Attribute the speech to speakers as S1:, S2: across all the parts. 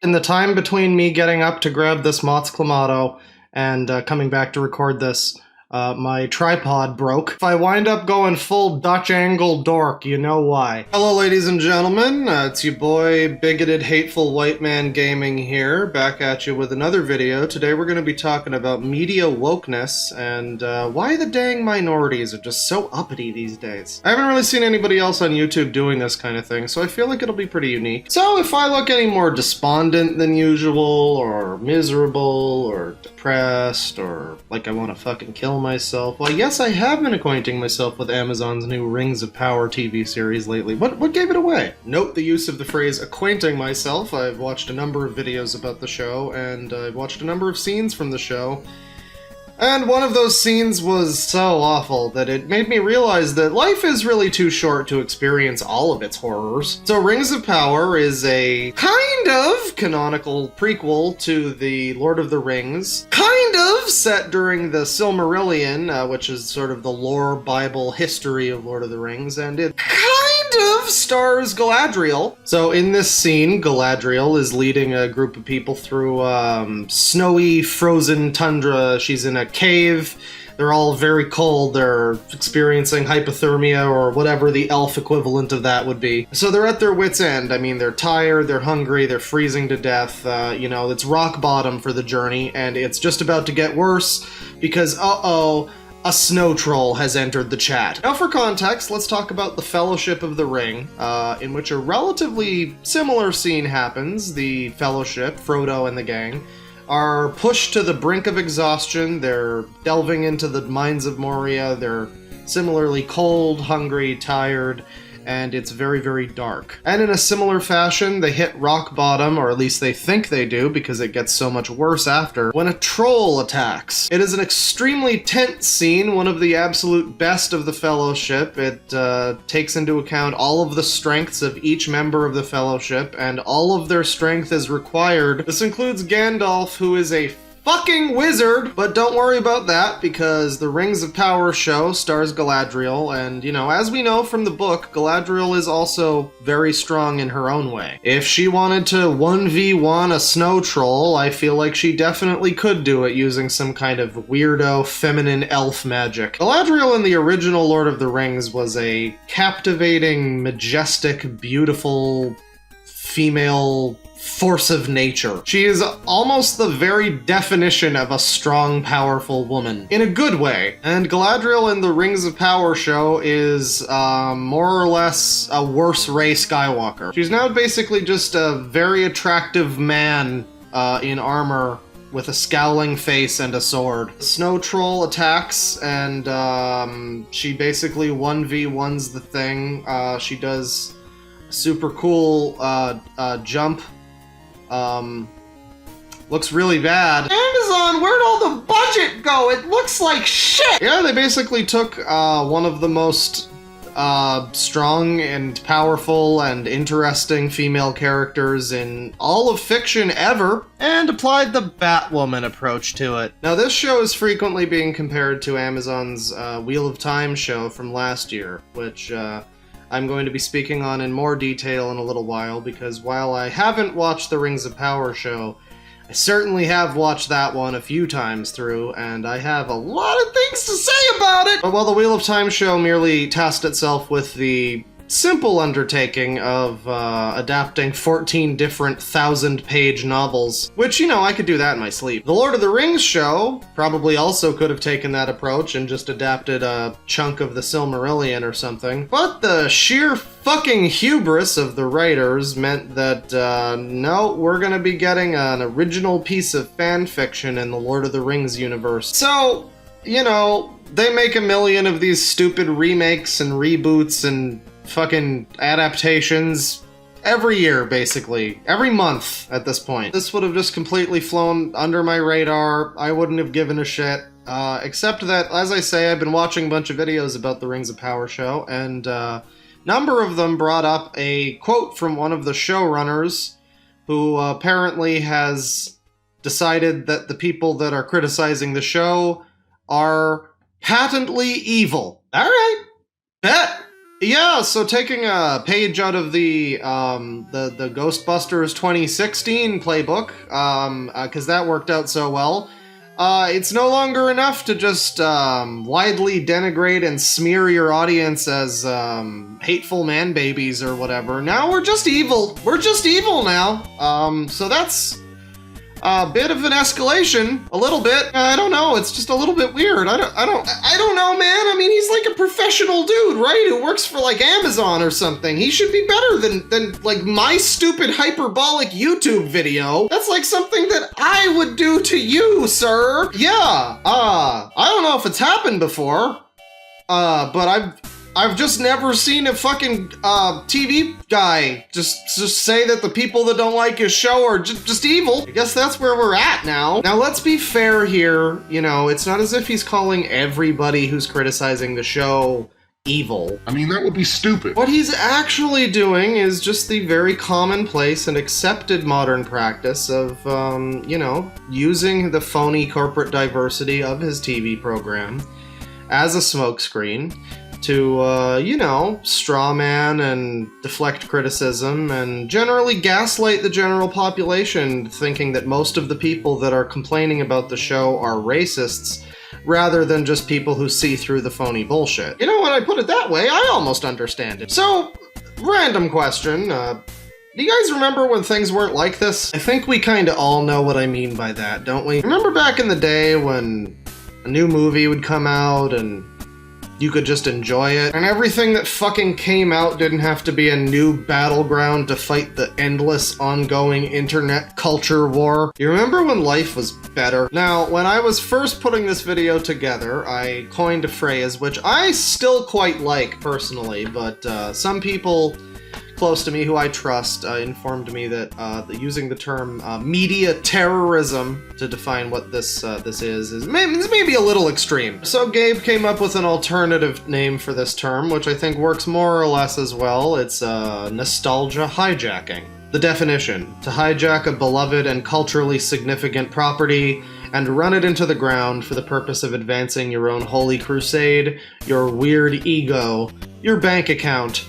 S1: In the time between me getting up to grab this Mott's Clamato and coming back to record this, my tripod broke. If I wind up going full Dutch angle dork, you know why. Hello ladies and gentlemen, it's your boy Bigoted Hateful White Man Gaming here, back at you with another video. Today we're going to be talking about media wokeness and why the dang minorities are just so uppity these days. I haven't really seen anybody else on YouTube doing this kind of thing, so I feel like it'll be pretty unique. So if I look any more despondent than usual, or miserable, or depressed, or like I want to fucking kill myself, well, yes, I have been acquainting myself with Amazon's new Rings of Power TV series lately. What gave it away? Note the use of the phrase acquainting myself. I've watched a number of videos about the show, and I've watched a number of scenes from the show. And one of those scenes was so awful that it made me realize that life is really too short to experience all of its horrors. So Rings of Power is a kind of canonical prequel to the Lord of the Rings, kind of set during the Silmarillion, which is sort of the lore Bible history of Lord of the Rings, and it kind of stars Galadriel. So in this scene, Galadriel is leading a group of people through snowy, frozen tundra. She's in a cave. They're all very cold. They're experiencing hypothermia or whatever the elf equivalent of that would be. So they're at their wits' end. I mean, they're tired, they're hungry, they're freezing to death. It's rock bottom for the journey, and it's just about to get worse because, a snow troll has entered the chat. Now for context, let's talk about the Fellowship of the Ring, in which a relatively similar scene happens. The Fellowship, Frodo and the gang, are pushed to the brink of exhaustion. They're delving into the mines of Moria. They're similarly cold, hungry, tired, and it's very, very dark. And in a similar fashion, they hit rock bottom, or at least they think they do, because it gets so much worse after, when a troll attacks. It is an extremely tense scene, one of the absolute best of the Fellowship. It takes into account all of the strengths of each member of the Fellowship, and all of their strength is required. This includes Gandalf, who is a fucking wizard, but don't worry about that, because the Rings of Power show stars Galadriel, and, as we know from the book, Galadriel is also very strong in her own way. If she wanted to 1v1 a snow troll, I feel like she definitely could do it using some kind of weirdo feminine elf magic. Galadriel in the original Lord of the Rings was a captivating, majestic, beautiful female force of nature. She is almost the very definition of a strong, powerful woman, in a good way. And Galadriel in the Rings of Power show is more or less a worse Rey Skywalker. She's now basically just a very attractive man in armor with a scowling face and a sword. The snow troll attacks, and she basically 1v1s the thing. She does a super cool jump. Looks really bad. Amazon, where'd all the budget go? It looks like shit! Yeah, they basically took one of the most strong and powerful and interesting female characters in all of fiction ever, and applied the Batwoman approach to it. Now, this show is frequently being compared to Amazon's Wheel of Time show from last year, which I'm going to be speaking on in more detail in a little while, because while I haven't watched the Rings of Power show, I certainly have watched that one a few times through, and I have a lot of things to say about it! But while the Wheel of Time show merely tasked itself with the simple undertaking of adapting 14 different 1,000-page novels, which, I could do that in my sleep. The Lord of the Rings show probably also could have taken that approach and just adapted a chunk of the Silmarillion or something, but the sheer fucking hubris of the writers meant that, no, we're gonna be getting an original piece of fan fiction in the Lord of the Rings universe. So, they make a million of these stupid remakes and reboots and fucking adaptations every year, basically. Every month at this point. This would have just completely flown under my radar. I wouldn't have given a shit. Except that, as I say, I've been watching a bunch of videos about the Rings of Power show, and number of them brought up a quote from one of the showrunners, who apparently has decided that the people that are criticizing the show are patently evil. Alright. Bet. Yeah, so taking a page out of the Ghostbusters 2016 playbook, because that worked out so well, it's no longer enough to just widely denigrate and smear your audience as hateful man babies or whatever. Now we're just evil. We're just evil now. So that's a bit of an escalation, a little bit. I don't know. It's just a little bit weird. I don't know, man. I mean, he's like a professional dude, right? Who works for like Amazon or something. He should be better than like my stupid hyperbolic YouTube video. That's like something that I would do to you, sir. Yeah. I don't know if it's happened before. But I've just never seen a fucking TV guy just say that the people that don't like his show are just evil. I guess that's where we're at now. Now let's be fair here. You know, it's not as if he's calling everybody who's criticizing the show evil.
S2: I mean, that would be stupid.
S1: What he's actually doing is just the very commonplace and accepted modern practice of, you know, using the phony corporate diversity of his TV program as a smokescreen to, you know, strawman and deflect criticism and generally gaslight the general population, thinking that most of the people that are complaining about the show are racists, rather than just people who see through the phony bullshit. You know, when I put it that way, I almost understand it. So, random question, do you guys remember when things weren't like this? I think we kinda all know what I mean by that, don't we? Remember back in the day when a new movie would come out and you could just enjoy it, and everything that fucking came out didn't have to be a new battleground to fight the endless, ongoing internet culture war? You remember when life was better? Now, when I was first putting this video together, I coined a phrase which I still quite like, personally, but some people close to me who I trust informed me that using the term media terrorism to define what this is maybe a little extreme. So Gabe came up with an alternative name for this term, which I think works more or less as well. It's nostalgia hijacking. The definition: to hijack a beloved and culturally significant property and run it into the ground for the purpose of advancing your own holy crusade, your weird ego, your bank account,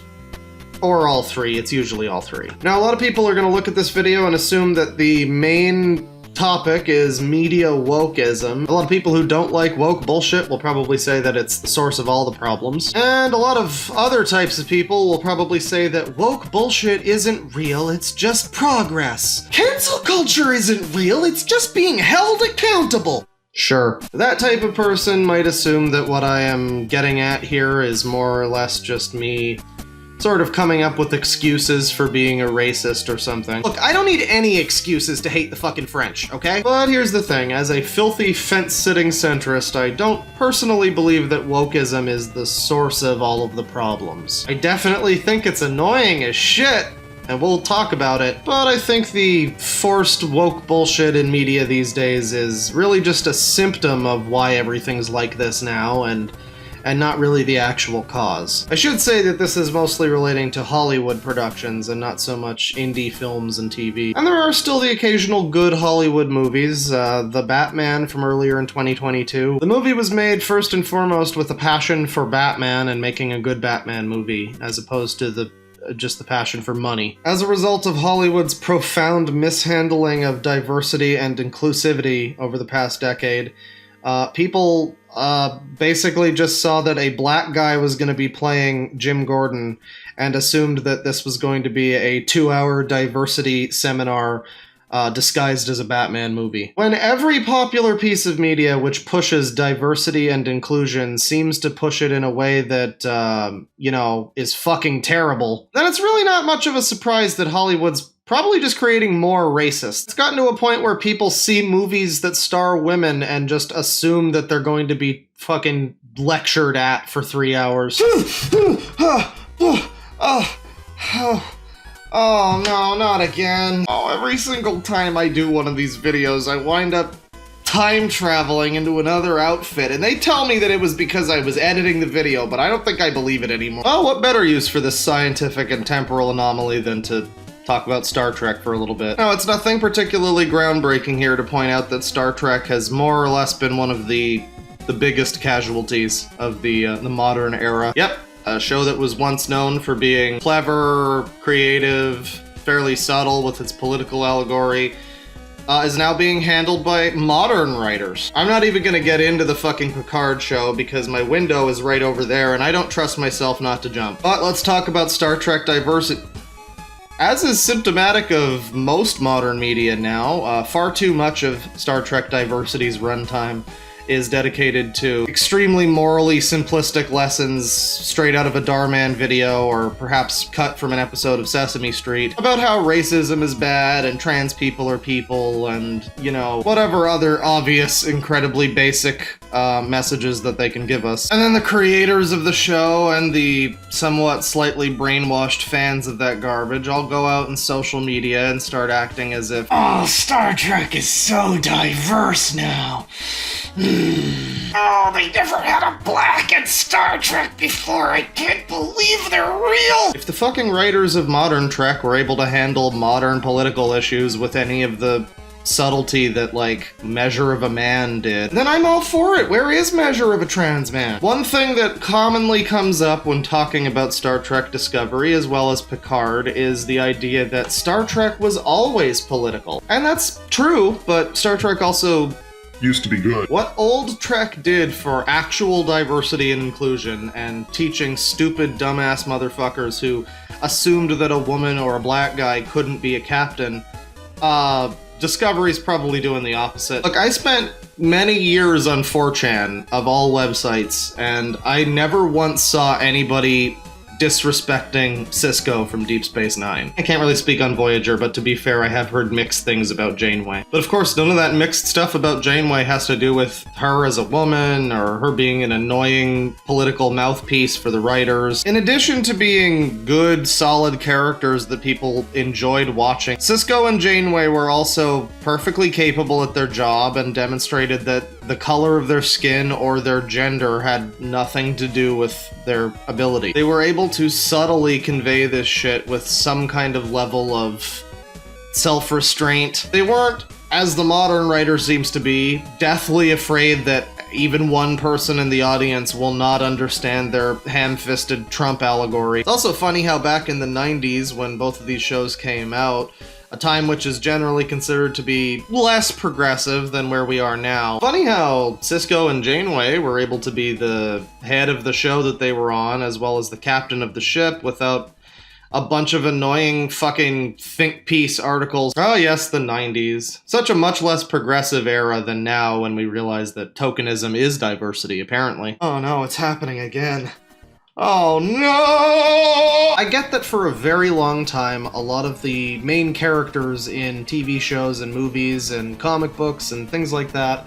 S1: or all three. It's usually all three. Now, a lot of people are going to look at this video and assume that the main topic is media wokeism. A lot of people who don't like woke bullshit will probably say that it's the source of all the problems. And a lot of other types of people will probably say that woke bullshit isn't real, it's just progress. Cancel culture isn't real, it's just being held accountable. Sure. That type of person might assume that what I am getting at here is more or less just me sort of coming up with excuses for being a racist or something. Look, I don't need any excuses to hate the fucking French, okay? But here's the thing, as a filthy fence-sitting centrist, I don't personally believe that wokeism is the source of all of the problems. I definitely think it's annoying as shit, and we'll talk about it, but I think the forced woke bullshit in media these days is really just a symptom of why everything's like this now, and not really the actual cause. I should say that this is mostly relating to Hollywood productions and not so much indie films and TV. And there are still the occasional good Hollywood movies. The Batman from earlier in 2022. The movie was made first and foremost with a passion for Batman and making a good Batman movie, as opposed to just the passion for money. As a result of Hollywood's profound mishandling of diversity and inclusivity over the past decade, people basically just saw that a black guy was going to be playing Jim Gordon and assumed that this was going to be a 2-hour diversity seminar disguised as a Batman movie. When every popular piece of media which pushes diversity and inclusion seems to push it in a way that, you know, is fucking terrible, then it's really not much of a surprise that Hollywood's probably just creating more racists. It's gotten to a point where people see movies that star women and just assume that they're going to be fucking lectured at for 3 hours. Oh no, not again. Oh, every single time I do one of these videos, I wind up time traveling into another outfit, and they tell me that it was because I was editing the video, but I don't think I believe it anymore. Oh, what better use for this scientific and temporal anomaly than to talk about Star Trek for a little bit. No, it's nothing particularly groundbreaking here to point out that Star Trek has more or less been one of the biggest casualties of the modern era. Yep, a show that was once known for being clever, creative, fairly subtle with its political allegory, is now being handled by modern writers. I'm not even gonna get into the fucking Picard show because my window is right over there and I don't trust myself not to jump. But let's talk about Star Trek diversity. As is symptomatic of most modern media now, far too much of Star Trek diversity's runtime is dedicated to extremely morally simplistic lessons straight out of a Darman video or perhaps cut from an episode of Sesame Street about how racism is bad and trans people are people and, you know, whatever other obvious, incredibly basic messages that they can give us. And then the creators of the show and the somewhat slightly brainwashed fans of that garbage all go out in social media and start acting as if, oh, Star Trek is so diverse now. Oh, they never had a black in Star Trek before. I can't believe they're real. If the fucking writers of modern Trek were able to handle modern political issues with any of the subtlety that, like, Measure of a Man did, then I'm all for it. Where is Measure of a Trans Man? One thing that commonly comes up when talking about Star Trek Discovery, as well as Picard, is the idea that Star Trek was always political. And that's true, but Star Trek also
S2: used to be good.
S1: What old Trek did for actual diversity and inclusion and teaching stupid dumbass motherfuckers who assumed that a woman or a black guy couldn't be a captain, Discovery's probably doing the opposite. Look, I spent many years on 4chan of all websites, and I never once saw anybody disrespecting Sisko from Deep Space Nine. I can't really speak on Voyager, but to be fair, I have heard mixed things about Janeway. But of course, none of that mixed stuff about Janeway has to do with her as a woman, or her being an annoying political mouthpiece for the writers. In addition to being good, solid characters that people enjoyed watching, Sisko and Janeway were also perfectly capable at their job and demonstrated that the color of their skin or their gender had nothing to do with their ability. They were able to subtly convey this shit with some kind of level of self-restraint. They weren't, as the modern writer seems to be, deathly afraid that even one person in the audience will not understand their ham-fisted Trump allegory. It's also funny how back in the 90s, when both of these shows came out, a time which is generally considered to be less progressive than where we are now. Funny how Sisko and Janeway were able to be the head of the show that they were on, as well as the captain of the ship, without a bunch of annoying fucking think piece articles. Oh yes, the 90s. Such a much less progressive era than now, when we realize that tokenism is diversity, apparently. Oh no, it's happening again. Oh no! I get that for a very long time, a lot of the main characters in TV shows and movies and comic books and things like that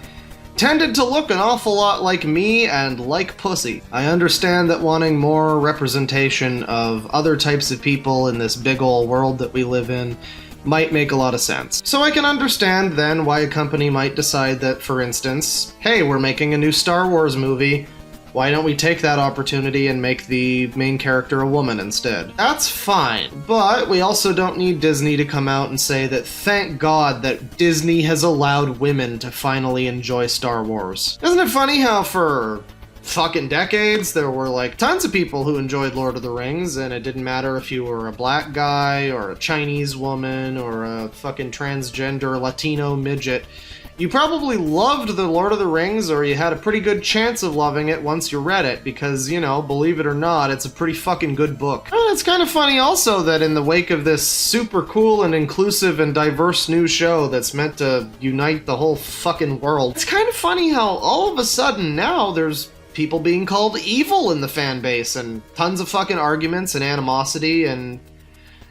S1: tended to look an awful lot like me and like pussy. I understand that wanting more representation of other types of people in this big ol' world that we live in might make a lot of sense. So I can understand then why a company might decide that, for instance, hey, we're making a new Star Wars movie, why don't we take that opportunity and make the main character a woman instead? That's fine, but we also don't need Disney to come out and say that thank God that Disney has allowed women to finally enjoy Star Wars. Isn't it funny how for fucking decades there were like tons of people who enjoyed Lord of the Rings, and it didn't matter if you were a black guy or a Chinese woman or a fucking transgender Latino midget. You probably loved the Lord of the Rings, or you had a pretty good chance of loving it once you read it, because, you know, believe it or not, it's a pretty fucking good book. And it's kind of funny also that in the wake of this super cool and inclusive and diverse new show that's meant to unite the whole fucking world, it's kind of funny how all of a sudden now there's people being called evil in the fan base, and tons of fucking arguments and animosity, and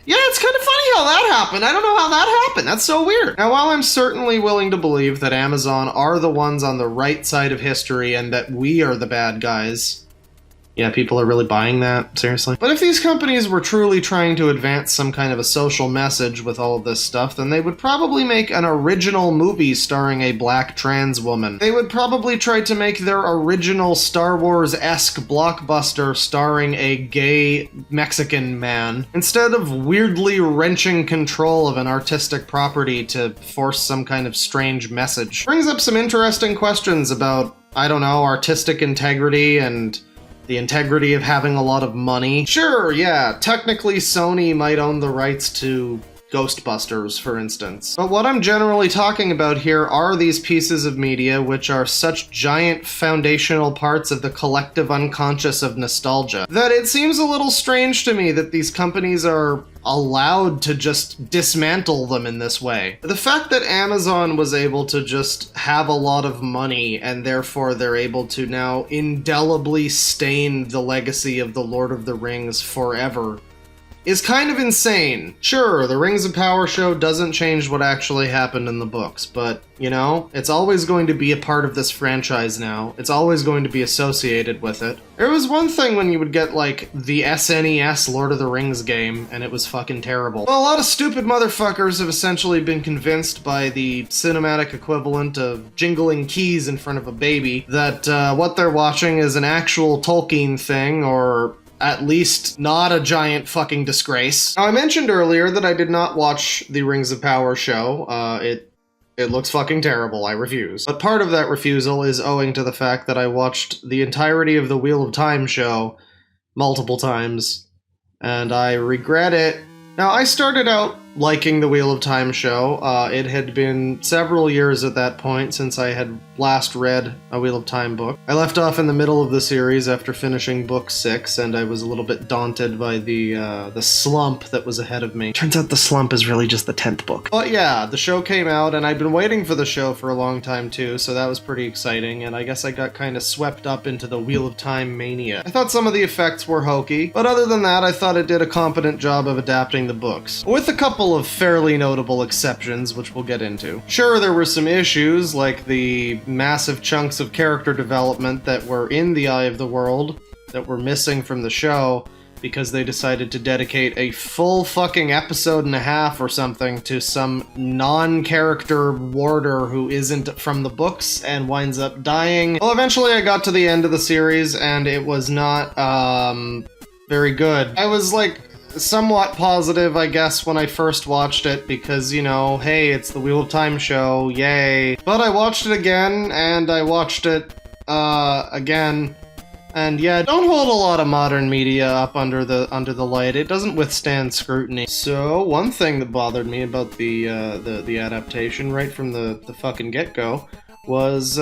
S1: yeah, it's kind of funny how that happened. I don't know how that happened. That's so weird. Now, while I'm certainly willing to believe that Amazon are the ones on the right side of history and that we are the bad guys, yeah, people are really buying that? Seriously? But if these companies were truly trying to advance some kind of a social message with all of this stuff, then they would probably make an original movie starring a black trans woman. They would probably try to make their original Star Wars-esque blockbuster starring a gay Mexican man, instead of weirdly wrenching control of an artistic property to force some kind of strange message. Brings up some interesting questions about, I don't know, artistic integrity and the integrity of having a lot of money. Sure, yeah, technically Sony might own the rights to Ghostbusters, for instance. But what I'm generally talking about here are these pieces of media which are such giant foundational parts of the collective unconscious of nostalgia that it seems a little strange to me that these companies are allowed to just dismantle them in this way. The fact that Amazon was able to just have a lot of money and therefore they're able to now indelibly stain the legacy of the Lord of the Rings forever is kind of insane. Sure, the Rings of Power show doesn't change what actually happened in the books, but, you know, it's always going to be a part of this franchise now. It's always going to be associated with it. There was one thing when you would get, like, the SNES Lord of the Rings game, and it was fucking terrible. Well, a lot of stupid motherfuckers have essentially been convinced by the cinematic equivalent of jingling keys in front of a baby that what they're watching is an actual Tolkien thing, or at least not a giant fucking disgrace. Now, I mentioned earlier that I did not watch the Rings of Power show. It looks fucking terrible, I refuse. But part of that refusal is owing to the fact that I watched the entirety of the Wheel of Time show multiple times, and I regret it. Now, I started out liking the Wheel of Time show. It had been several years at that point since I had last read a Wheel of Time book. I left off in the middle of the series after finishing book 6, and I was a little bit daunted by the slump that was ahead of me. Turns out the slump is really just the 10th book. But yeah, the show came out, and I'd been waiting for the show for a long time too, so that was pretty exciting, and I guess I got kind of swept up into the Wheel of Time mania. I thought some of the effects were hokey, but other than that, I thought it did a competent job of adapting the books, with a couple of fairly notable exceptions, which we'll get into. Sure, there were some issues, like the massive chunks of character development that were in the Eye of the World that were missing from the show because they decided to dedicate a full fucking episode and a half or something to some non-character warder who isn't from the books and winds up dying. Well, eventually I got to the end of the series and it was not, very good. I was like somewhat positive, I guess, when I first watched it because, you know, hey, it's the Wheel of Time show, yay. But I watched it again, and I watched it, again, and yeah, don't hold a lot of modern media up under the light. It doesn't withstand scrutiny. So, one thing that bothered me about the adaptation right from the fucking get-go was,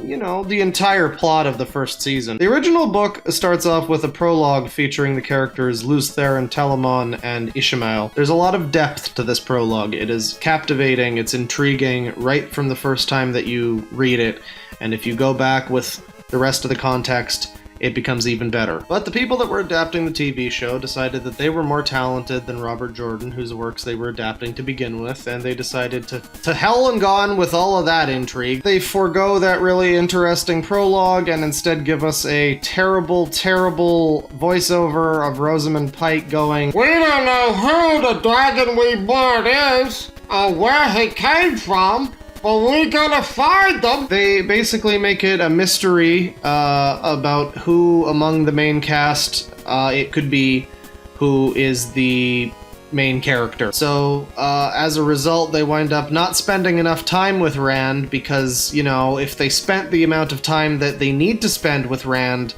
S1: you know, the entire plot of the first season. The original book starts off with a prologue featuring the characters Lews Therin, Telamon, and Ishamael. There's a lot of depth to this prologue. It is captivating, it's intriguing right from the first time that you read it, and if you go back with the rest of the context, it becomes even better. But the people that were adapting the TV show decided that they were more talented than Robert Jordan, whose works they were adapting to begin with, and they decided to hell and gone with all of that intrigue. They forego that really interesting prologue and instead give us a terrible, terrible voiceover of Rosamund Pike going, "We don't know who the Dragon Reborn is, or where he came from, but we're gonna find them." They basically make it a mystery about who among the main cast it could be who is the main character. So as a result, they wind up not spending enough time with Rand because, you know, if they spent the amount of time that they need to spend with Rand,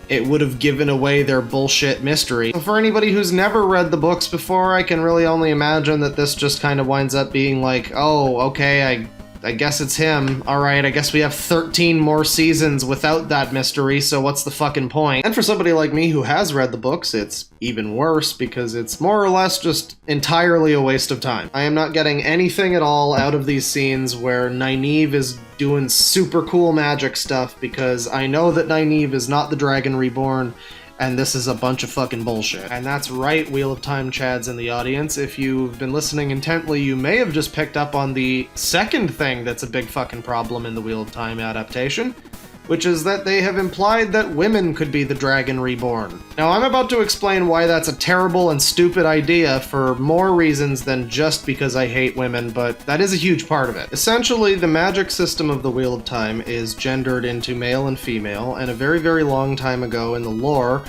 S1: it would have given away their bullshit mystery. For anybody who's never read the books before, I can really only imagine that this just kind of winds up being like, oh, okay, I guess it's him. Alright, I guess we have 13 more seasons without that mystery, so what's the fucking point? And for somebody like me who has read the books, it's even worse because it's more or less just entirely a waste of time. I am not getting anything at all out of these scenes where Nynaeve is doing super cool magic stuff because I know that Nynaeve is not the Dragon Reborn, and this is a bunch of fucking bullshit. And that's right, Wheel of Time Chads in the audience. If you've been listening intently, you may have just picked up on the second thing that's a big fucking problem in the Wheel of Time adaptation, which is that they have implied that women could be the Dragon Reborn. Now, I'm about to explain why that's a terrible and stupid idea for more reasons than just because I hate women, but that is a huge part of it. Essentially, the magic system of the Wheel of Time is gendered into male and female, and a very, very long time ago in the lore,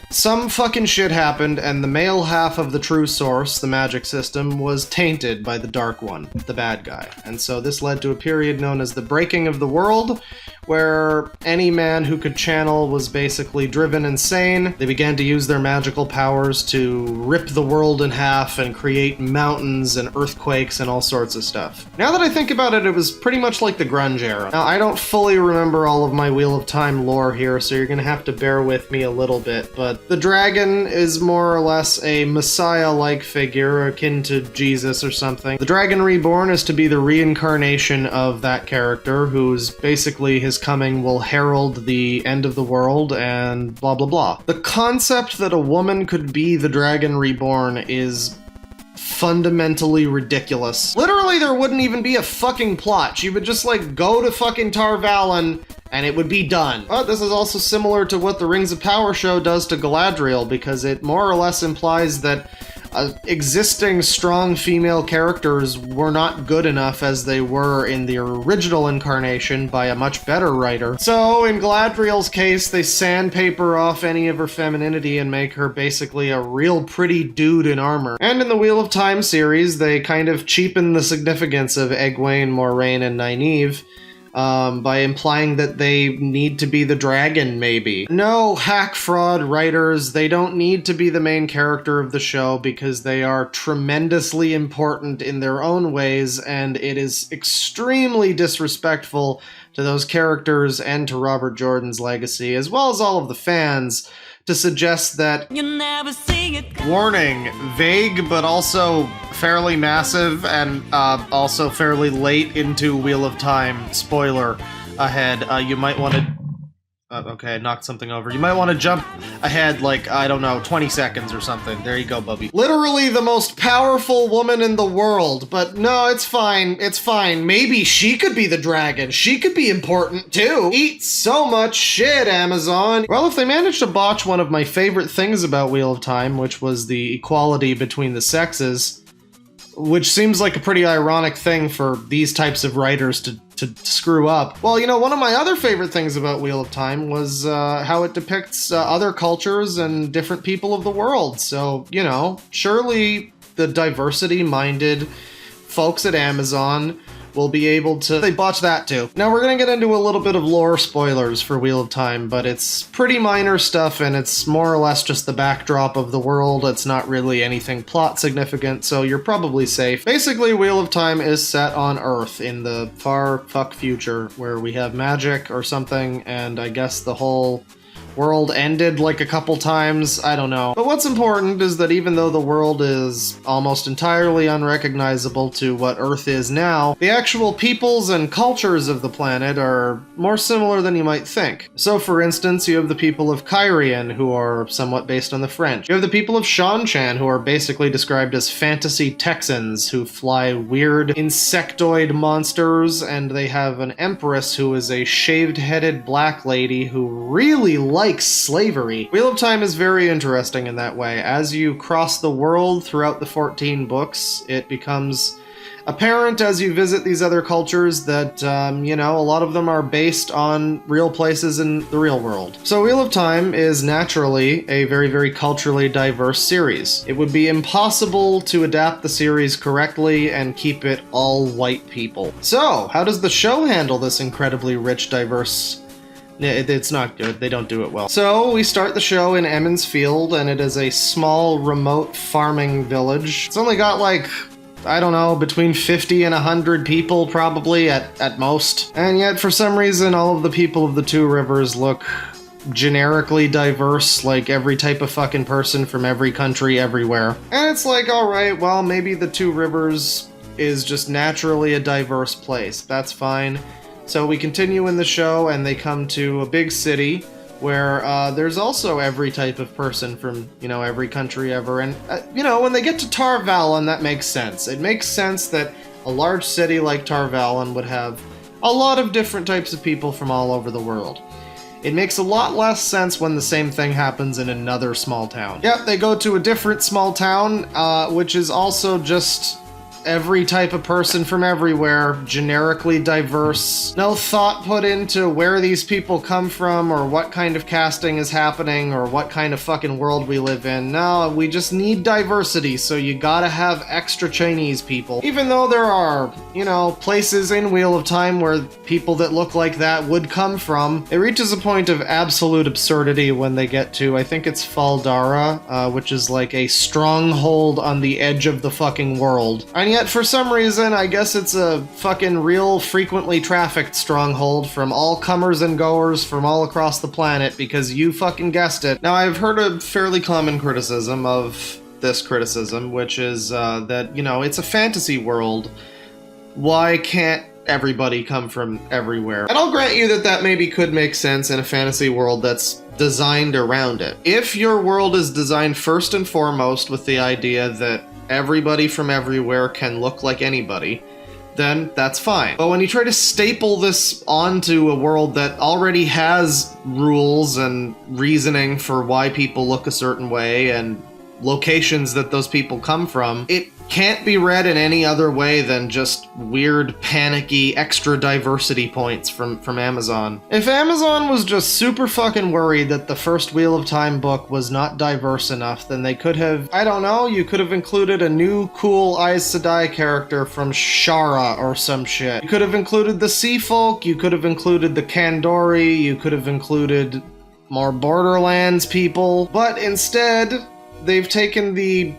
S1: some fucking shit happened, and the male half of the true source, the magic system, was tainted by the Dark One, the bad guy. And so this led to a period known as the Breaking of the World, where any man who could channel was basically driven insane. They began to use their magical powers to rip the world in half and create mountains and earthquakes and all sorts of stuff. Now that I think about it, it was pretty much like the grunge era. Now, I don't fully remember all of my Wheel of Time lore here, so you're gonna have to bear with me a little bit, but the dragon is more or less a messiah-like figure, akin to Jesus or something. The Dragon Reborn is to be the reincarnation of that character, whose basically his coming will herald the end of the world and blah blah blah. The concept that a woman could be the Dragon Reborn is fundamentally ridiculous. Literally, there wouldn't even be a fucking plot. She would just, like, go to fucking Tar Valon and it would be done. But this is also similar to what the Rings of Power show does to Galadriel, because it more or less implies that existing strong female characters were not good enough as they were in the original incarnation by a much better writer. So in Galadriel's case, they sandpaper off any of her femininity and make her basically a real pretty dude in armor. And in the Wheel of Time series, they kind of cheapen the significance of Egwene, Moiraine, and Nynaeve by implying that they need to be the dragon, maybe. No, hack fraud writers, they don't need to be the main character of the show because they are tremendously important in their own ways, and it is extremely disrespectful to those characters and to Robert Jordan's legacy, as well as all of the fans, to suggest that,
S2: You never see it coming.
S1: warning, vague but also fairly massive and also fairly late into Wheel of Time, spoiler ahead, you might want to... okay, I knocked something over. You might want to jump ahead, like, I don't know, 20 seconds or something. There you go, Bubby. Literally the most powerful woman in the world, but no, it's fine, it's fine. Maybe she could be the dragon. She could be important, too. Eat so much shit, Amazon. Well, if they managed to botch one of my favorite things about Wheel of Time, which was the equality between the sexes, which seems like a pretty ironic thing for these types of writers to screw up. Well, you know, one of my other favorite things about Wheel of Time was how it depicts other cultures and different people of the world. So, you know, surely the diversity-minded folks at Amazon will be able to... They botched that too. Now we're gonna get into a little bit of lore spoilers for Wheel of Time, but it's pretty minor stuff and it's more or less just the backdrop of the world. It's not really anything plot significant, so you're probably safe. Basically, Wheel of Time is set on Earth in the far fuck future, where we have magic or something, and I guess the whole world ended like a couple times, I don't know. But what's important is that even though the world is almost entirely unrecognizable to what Earth is now, the actual peoples and cultures of the planet are more similar than you might think. So for instance, you have the people of Cairhien, who are somewhat based on the French. You have the people of Shan-Chan, who are basically described as fantasy Texans who fly weird insectoid monsters, and they have an empress who is a shaved-headed black lady who really likes slavery. Wheel of Time is very interesting in that way. As you cross the world throughout the 14 books, it becomes apparent as you visit these other cultures that, you know, a lot of them are based on real places in the real world. So Wheel of Time is naturally a very, very culturally diverse series. It would be impossible to adapt the series correctly and keep it all white people. So, how does the show handle this incredibly rich, diverse... It's not good. They don't do it well. So we start the show in Emmons Field, and it is a small, remote farming village. It's only got like, I don't know, between 50 and 100 people probably at most. And yet for some reason all of the people of the Two Rivers look generically diverse, like every type of fucking person from every country everywhere. And it's like, alright, well maybe the Two Rivers is just naturally a diverse place. That's fine. So we continue in the show, and they come to a big city where there's also every type of person from, you know, every country ever. And, you know, when they get to Tar Valon, that makes sense. It makes sense that a large city like Tar Valon would have a lot of different types of people from all over the world. It makes a lot less sense when the same thing happens in another small town. Yep, they go to a different small town, which is also just every type of person from everywhere, generically diverse. No thought put into where these people come from or what kind of casting is happening or what kind of fucking world we live in. No, we just need diversity, so you gotta have extra Chinese people. Even though there are, you know, places in Wheel of Time where people that look like that would come from, it reaches a point of absolute absurdity when they get to, I think it's Faldara, which is like a stronghold on the edge of the fucking world. And yet, for some reason, I guess it's a fucking real frequently trafficked stronghold from all comers and goers from all across the planet, because you fucking guessed it. Now, I've heard a fairly common criticism of this criticism, which is that, you know, it's a fantasy world. Why can't everybody come from everywhere? And I'll grant you that that maybe could make sense in a fantasy world that's designed around it. If your world is designed first and foremost with the idea that everybody from everywhere can look like anybody, then that's fine. But when you try to staple this onto a world that already has rules and reasoning for why people look a certain way and locations that those people come from, it can't be read in any other way than just weird, panicky, extra diversity points from Amazon. If Amazon was just super fucking worried that the first Wheel of Time book was not diverse enough, then they could have, I don't know, you could have included a new cool Aes Sedai character from Shara or some shit. You could have included the Sea Folk, you could have included the Kandori, you could have included more Borderlands people, but instead, they've taken the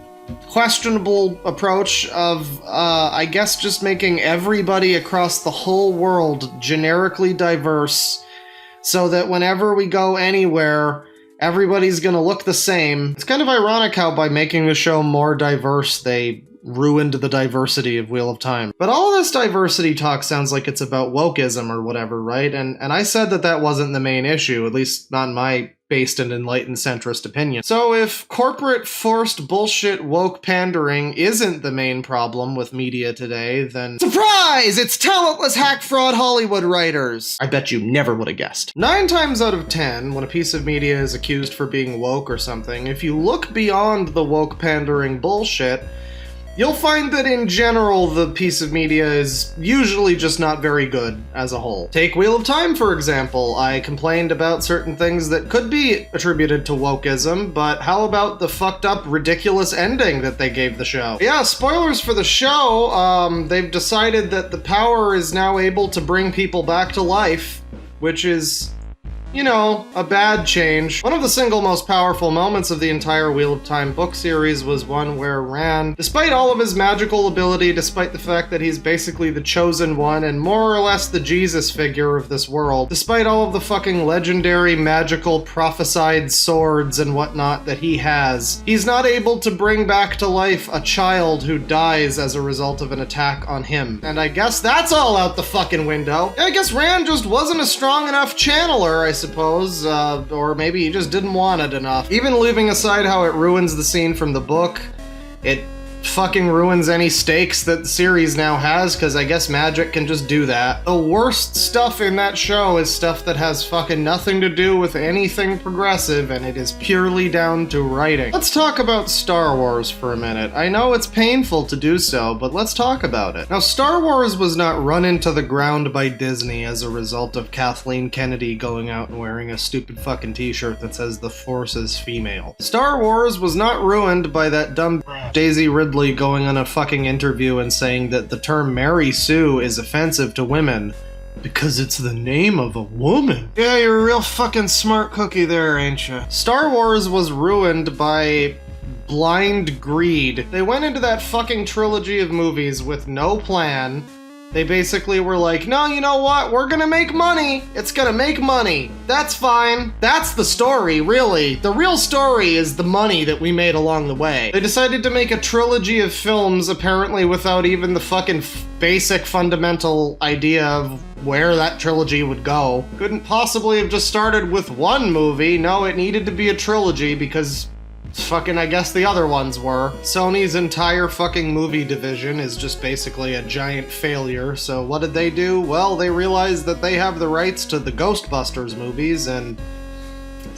S1: questionable approach of, I guess, just making everybody across the whole world generically diverse so that whenever we go anywhere, everybody's gonna look the same. It's kind of ironic how by making the show more diverse, they ruined the diversity of Wheel of Time. But all this diversity talk sounds like it's about wokeism or whatever, right? And I said that that wasn't the main issue, at least not in my based and enlightened centrist opinion. So if corporate forced bullshit woke pandering isn't the main problem with media today, then surprise! It's talentless hack fraud Hollywood writers! I bet you never would have guessed. 9 times out of 10, when a piece of media is accused for being woke or something, if you look beyond the woke pandering bullshit, you'll find that in general the piece of media is usually just not very good as a whole. Take Wheel of Time, for example. I complained about certain things that could be attributed to wokeism, but how about the fucked up, ridiculous ending that they gave the show? Yeah, spoilers for the show. They've decided that the power is now able to bring people back to life, which is, you know, a bad change. One of the single most powerful moments of the entire Wheel of Time book series was one where Rand, despite all of his magical ability, despite the fact that he's basically the chosen one and more or less the Jesus figure of this world, despite all of the fucking legendary magical prophesied swords and whatnot that he has, he's not able to bring back to life a child who dies as a result of an attack on him. And I guess that's all out the fucking window. I guess Rand just wasn't a strong enough channeler, I suppose, or maybe he just didn't want it enough. Even leaving aside how it ruins the scene from the book, it fucking ruins any stakes that the series now has, because I guess magic can just do that. The worst stuff in that show is stuff that has fucking nothing to do with anything progressive, and it is purely down to writing. Let's talk about Star Wars for a minute. I know it's painful to do so, but let's talk about it. Now, Star Wars was not run into the ground by Disney as a result of Kathleen Kennedy going out and wearing a stupid fucking t-shirt that says "The Force is female." Star Wars was not ruined by that dumb Daisy Ridley going on a fucking interview and saying that the term Mary Sue is offensive to women because it's the name of a woman. Yeah, you're a real fucking smart cookie there, ain't you? Star Wars was ruined by blind greed. They went into that fucking trilogy of movies with no plan. They basically were like, no, you know what? We're gonna make money. It's gonna make money. That's fine. That's the story, really. The real story is the money that we made along the way. They decided to make a trilogy of films, apparently without even the fucking basic fundamental idea of where that trilogy would go. Couldn't possibly have just started with one movie. No, it needed to be a trilogy because fucking, I guess the other ones were. Sony's entire fucking movie division is just basically a giant failure, so what did they do? Well, they realized that they have the rights to the Ghostbusters movies, and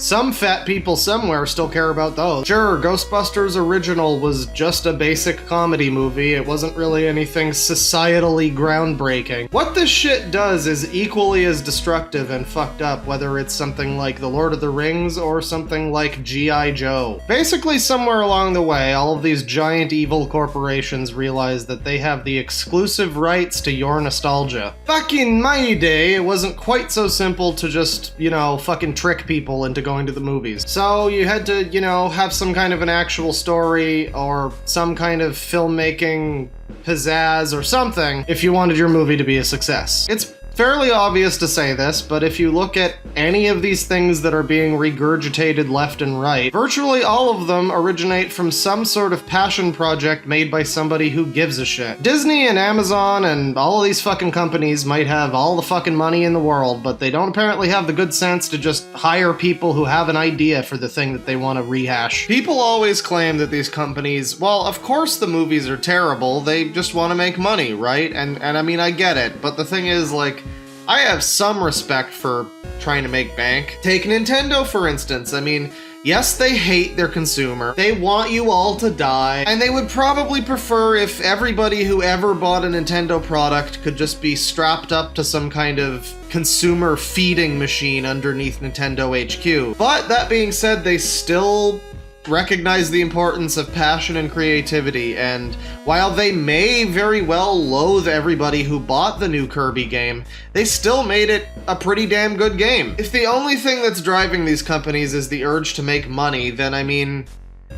S1: some fat people somewhere still care about those. Sure, Ghostbusters Original was just a basic comedy movie. It wasn't really anything societally groundbreaking. What this shit does is equally as destructive and fucked up, whether it's something like The Lord of the Rings or something like G.I. Joe. Basically, somewhere along the way, all of these giant evil corporations realize that they have the exclusive rights to your nostalgia. Back in my day, it wasn't quite so simple to just, you know, fucking trick people into going to the movies. So you had to, you know, have some kind of an actual story or some kind of filmmaking pizzazz or something if you wanted your movie to be a success. It's fairly obvious to say this, but if you look at any of these things that are being regurgitated left and right, virtually all of them originate from some sort of passion project made by somebody who gives a shit. Disney and Amazon and all of these fucking companies might have all the fucking money in the world, but they don't apparently have the good sense to just hire people who have an idea for the thing that they want to rehash. People always claim that these companies, well, of course the movies are terrible, they just want to make money, right? And I mean, I get it, but the thing is, like, I have some respect for trying to make bank. Take Nintendo, for instance. I mean, yes, they hate their consumer. They want you all to die. And they would probably prefer if everybody who ever bought a Nintendo product could just be strapped up to some kind of consumer feeding machine underneath Nintendo HQ. But that being said, they still recognize the importance of passion and creativity, and while they may very well loathe everybody who bought the new Kirby game, they still made it a pretty damn good game. If the only thing that's driving these companies is the urge to make money, then I mean,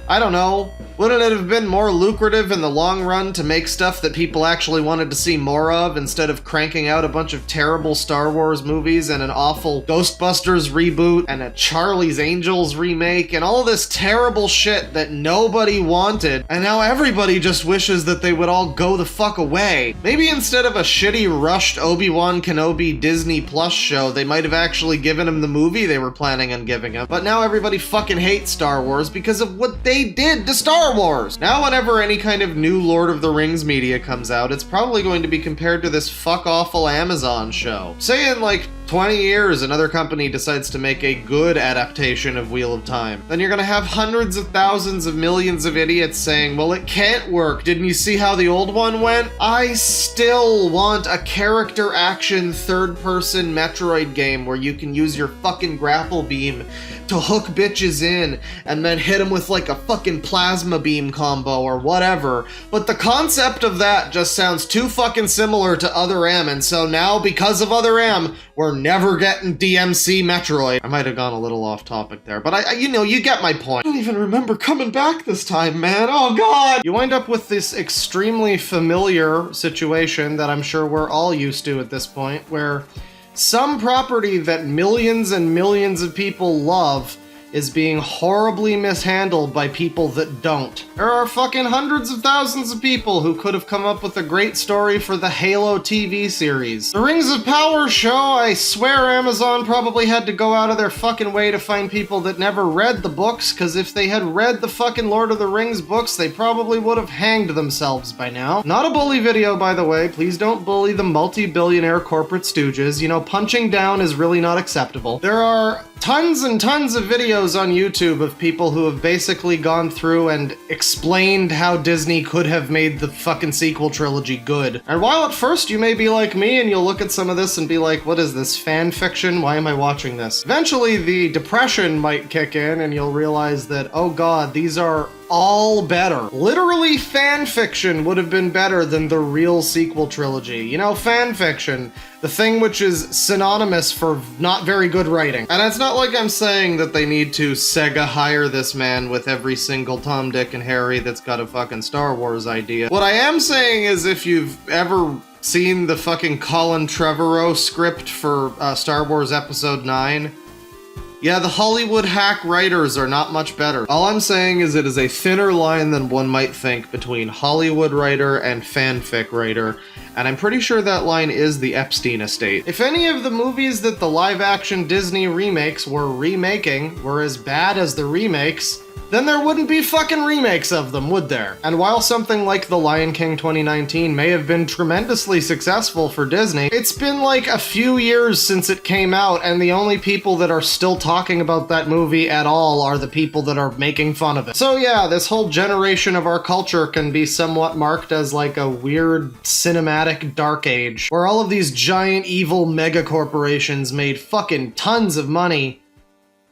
S1: I don't know, wouldn't it have been more lucrative in the long run to make stuff that people actually wanted to see more of instead of cranking out a bunch of terrible Star Wars movies and an awful Ghostbusters reboot and a Charlie's Angels remake and all this terrible shit that nobody wanted, and now everybody just wishes that they would all go the fuck away? Maybe instead of a shitty rushed Obi-Wan Kenobi Disney Plus show, they might have actually given him the movie they were planning on giving him. But now everybody fucking hates Star Wars because of what they did to Star Wars. Now whenever any kind of new Lord of the Rings media comes out, it's probably going to be compared to this fuck-awful Amazon show. Say in like 20 years another company decides to make a good adaptation of Wheel of Time. Then you're gonna have hundreds of thousands of millions of idiots saying, well, it can't work. Didn't you see how the old one went? I still want a character action third-person Metroid game where you can use your fucking grapple beam to hook bitches in and then hit them with like a fucking plasma beam combo or whatever. But the concept of that just sounds too fucking similar to Other M, and so now because of Other M, we're never getting DMC Metroid. I might have gone a little off topic there, but I you know, you get my point. I don't even remember coming back this time, man. Oh god! You wind up with this extremely familiar situation that I'm sure we're all used to at this point, where some property that millions and millions of people love is being horribly mishandled by people that don't. There are fucking hundreds of thousands of people who could have come up with a great story for the Halo TV series. The Rings of Power show, I swear Amazon probably had to go out of their fucking way to find people that never read the books, because if they had read the fucking Lord of the Rings books, they probably would have hanged themselves by now. Not a bully video, by the way. Please don't bully the multi-billionaire corporate stooges. You know, punching down is really not acceptable. There are tons and tons of videos on YouTube of people who have basically gone through and explained how Disney could have made the fucking sequel trilogy good. And while at first you may be like me and you'll look at some of this and be like, what is this, fan fiction? Why am I watching this? Eventually the depression might kick in and you'll realize that, oh god, these are all better. Literally, fan fiction would have been better than the real sequel trilogy. You know, fan fiction, the thing which is synonymous for not very good writing. And it's not like I'm saying that they need to Sega hire this man with every single Tom, Dick, and Harry that's got a fucking Star Wars idea. What I am saying is if you've ever seen the fucking Colin Trevorrow script for Star Wars Episode 9, yeah, the Hollywood hack writers are not much better. All I'm saying is it is a thinner line than one might think between Hollywood writer and fanfic writer, and I'm pretty sure that line is the Epstein estate. If any of the movies that the live-action Disney remakes were remaking were as bad as the remakes, then there wouldn't be fucking remakes of them, would there? And while something like The Lion King 2019 may have been tremendously successful for Disney, it's been like a few years since it came out, and the only people that are still talking about that movie at all are the people that are making fun of it. So yeah, this whole generation of our culture can be somewhat marked as like a weird cinematic dark age, where all of these giant evil mega corporations made fucking tons of money,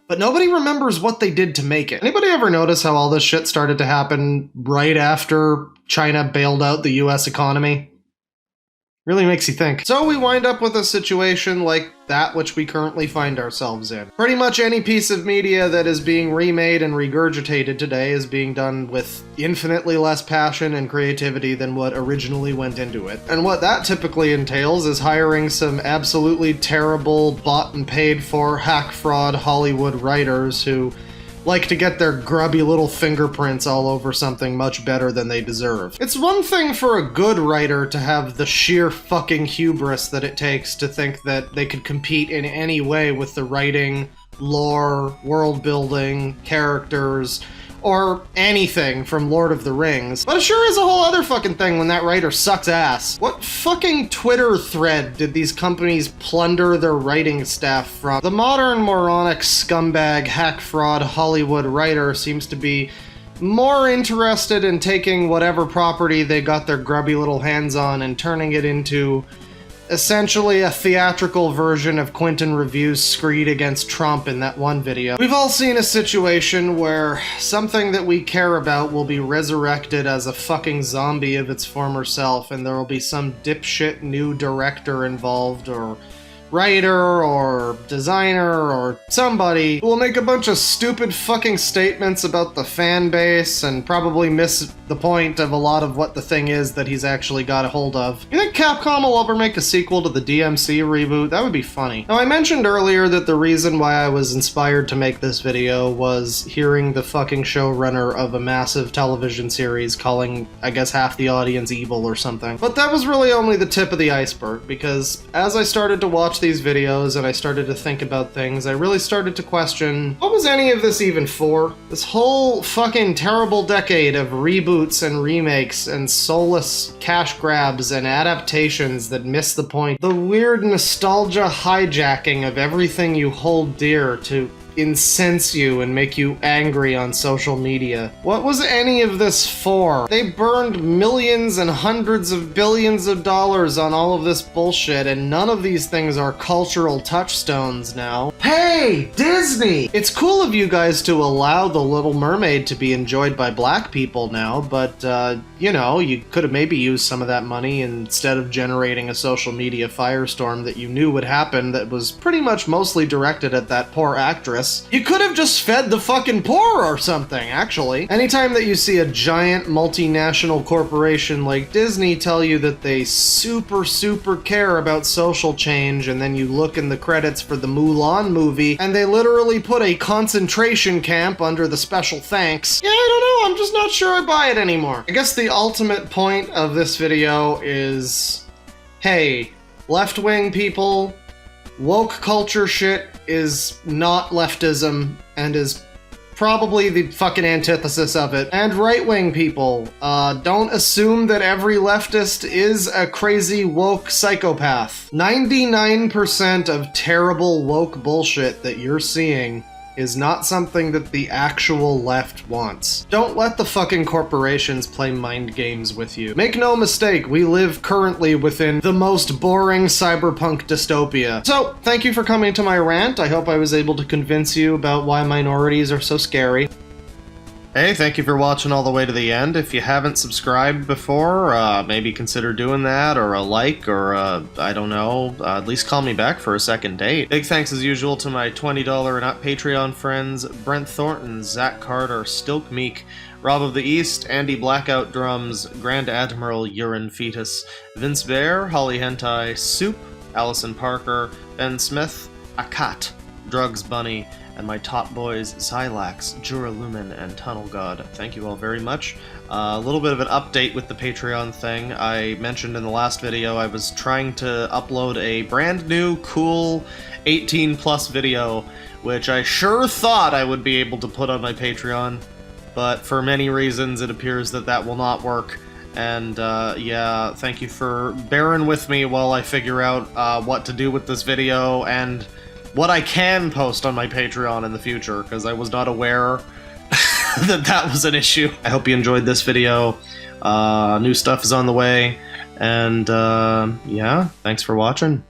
S1: but nobody remembers what they did to make it. Anybody ever notice how all this shit started to happen right after China bailed out the US economy? Really makes you think. So we wind up with a situation like that which we currently find ourselves in. Pretty much any piece of media that is being remade and regurgitated today is being done with infinitely less passion and creativity than what originally went into it. And what that typically entails is hiring some absolutely terrible, bought and paid for, hack fraud Hollywood writers who like to get their grubby little fingerprints all over something much better than they deserve. It's one thing for a good writer to have the sheer fucking hubris that it takes to think that they could compete in any way with the writing, lore, world building, characters, or anything from Lord of the Rings. But it sure is a whole other fucking thing when that writer sucks ass. What fucking Twitter thread did these companies plunder their writing staff from? The modern moronic scumbag hack fraud Hollywood writer seems to be more interested in taking whatever property they got their grubby little hands on and turning it into essentially a theatrical version of Quentin Review's Screed against Trump in that one video. We've all seen a situation where something that we care about will be resurrected as a fucking zombie of its former self, and there will be some dipshit new director involved, or writer, or designer, or somebody who will make a bunch of stupid fucking statements about the fan base and probably miss the point of a lot of what the thing is that he's actually got a hold of. You think Capcom will ever make a sequel to the DMC reboot? That would be funny. Now, I mentioned earlier that the reason why I was inspired to make this video was hearing the fucking showrunner of a massive television series calling, I guess, half the audience evil or something. But that was really only the tip of the iceberg, because as I started to watch these videos and I started to think about things, I really started to question, what was any of this even for? This whole fucking terrible decade of reboots and remakes and soulless cash grabs and adaptations that miss the point. The weird nostalgia hijacking of everything you hold dear to incense you and make you angry on social media. What was any of this for? They burned millions and hundreds of billions of dollars on all of this bullshit, and none of these things are cultural touchstones now. Hey, Disney! It's cool of you guys to allow The Little Mermaid to be enjoyed by black people now, but, you know, you could have maybe used some of that money instead of generating a social media firestorm that you knew would happen that was pretty much mostly directed at that poor actress. You could have just fed the fucking poor or something, actually. Anytime that you see a giant multinational corporation like Disney tell you that they super care about social change, and then you look in the credits for the Mulan movie, and they literally put a concentration camp under the special thanks. Yeah, I don't know, I'm just not sure I buy it anymore. I guess the ultimate point of this video is, hey, left-wing people, woke culture shit is not leftism and is probably the fucking antithesis of it. And right-wing people, don't assume that every leftist is a crazy woke psychopath. 99% of terrible woke bullshit that you're seeing is not something that the actual left wants. Don't let the fucking corporations play mind games with you. Make no mistake, we live currently within the most boring cyberpunk dystopia. So, thank you for coming to my rant. I hope I was able to convince you about why minorities are so scary. Hey, thank you for watching all the way to the end. If you haven't subscribed before, maybe consider doing that, or a like, or I don't know, at least call me back for a second date. Big thanks as usual to my $20 and up Patreon friends, Brent Thornton, Zach Carter, Stilk Meek, Rob of the East, Andy Blackout Drums, Grand Admiral Urine Fetus, Vince Bear, Holly Hentai, Soup, Allison Parker, Ben Smith, Akat, Drugs Bunny, and my top boys, Xylax, Jura Lumen, and Tunnel God. Thank you all very much. A little bit of an update with the Patreon thing. I mentioned in the last video I was trying to upload a brand new, cool 18+ video, which I sure thought I would be able to put on my Patreon. but for many reasons it appears that that will not work. And yeah, thank you for bearing with me while I figure out what to do with this video and what I can post on my Patreon in the future, because I was not aware that that was an issue. I hope you enjoyed this video. New stuff is on the way, and yeah, thanks for watching.